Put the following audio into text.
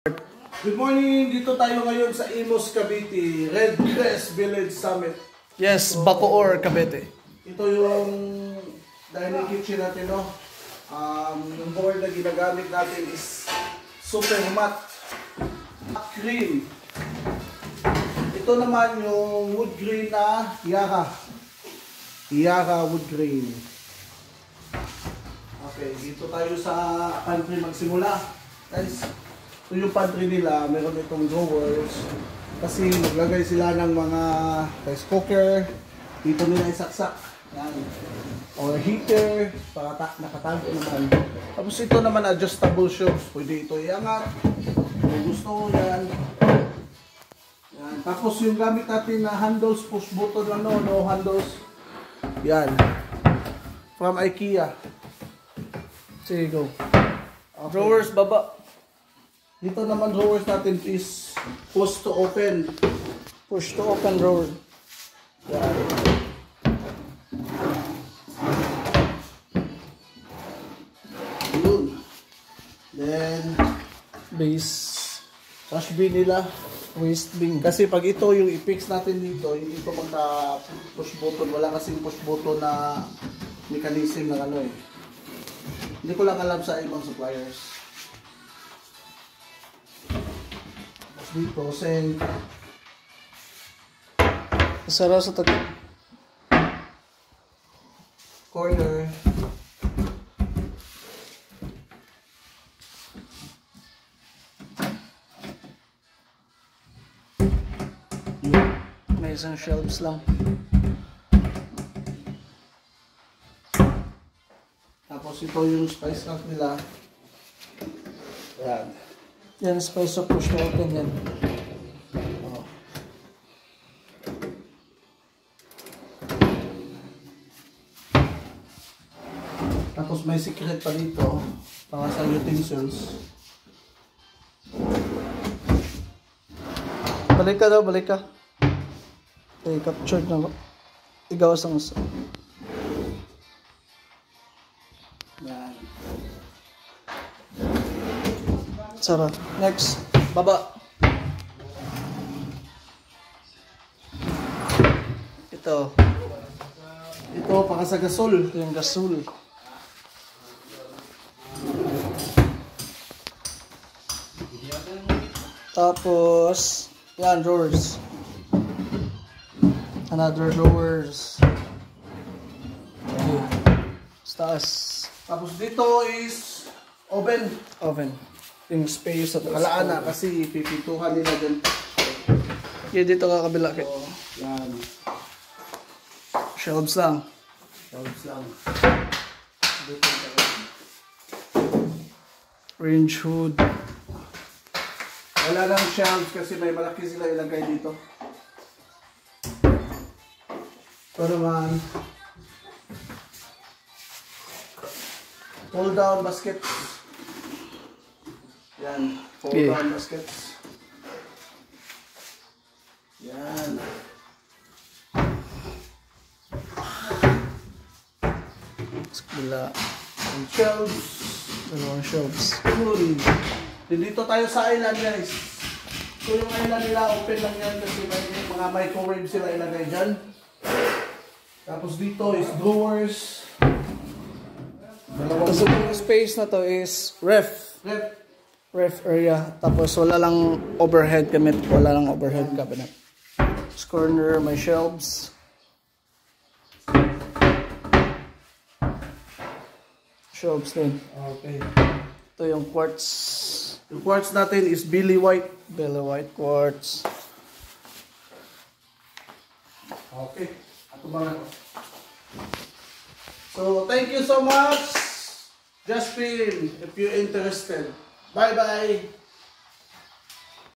Good morning! Dito tayo ngayon sa Imus, Cavite, Red Crest Village Summit. Yes, Bacoor, Cavite. Ito yung dining kitchen natin, no? Yung board na ginagamit natin is super matte cream. Ito naman yung wood grain na Yara wood grain. Okay, dito tayo sa pantry magsimula. Guys, ito yung pantry nila, meron itong drawers kasi maglagay sila ng mga rice cooker, dito nila isaksak yan, or heater para nakatago naman. Tapos ito naman adjustable shelves, pwede ito iangat kung gusto yan. Yan. Tapos yung gamit natin na handles, push button, no handles, yan, from IKEA. Sige, go. Okay. Drawers, baba. Dito naman drawers natin is push to open. Push to open drawer. Yan. Yun. Then, Base. trash bin nila. Waste bin. Kasi pag ito yung i-fix natin dito, hindi ito magka push button. Wala kasing push button na mechanism na ano eh. Hindi ko lang alam sa ibang suppliers. Dito, sink. Sara sa takip. Corner. May isang shelves lang. Tapos ito yung spice rack nila. Ayan. Yan, space of push to open yan. Oh. Tapos may secret pa dito para sa utensils. Balik ka daw, balik ka. Okay, captured na. Igawas ang isa. Yan. Sara. Next. Baba. Ito. Ito para sa gasol. Ito yung gasol. Tapos, yan, drawers. Another drawers. Okay. Taas. Tapos dito is oven. Oven. Yung space at Kalaan na kasi pipintuhan nila dyan. Yeah, dito ka kabila. So, yan. Shelves lang. Shelves lang. Range hood. Wala lang shelves kasi may malaki sila ilagay dito. Ito naman. Pull down baskets. Yan. Pull down baskets. Yan. Sa kabila. And shelves. Dalawang shelves. Yun. Dito tayo sa island, guys. So yung island nila, open lang yan kasi may mga microwave sila ilagay dyan. Tapos dito is drawers. Tapos yung space na to is ref. Ref area. Tapos wala lang overhead cabinet. Wala lang overhead cabinet. This corner, may shelves. Shelves din. Okay. Ito yung quartz. Yung quartz natin is Billy White. Billy White quartz. Okay. Ato ba na? So, thank you so much, Justin, if you're interested. Bye-bye.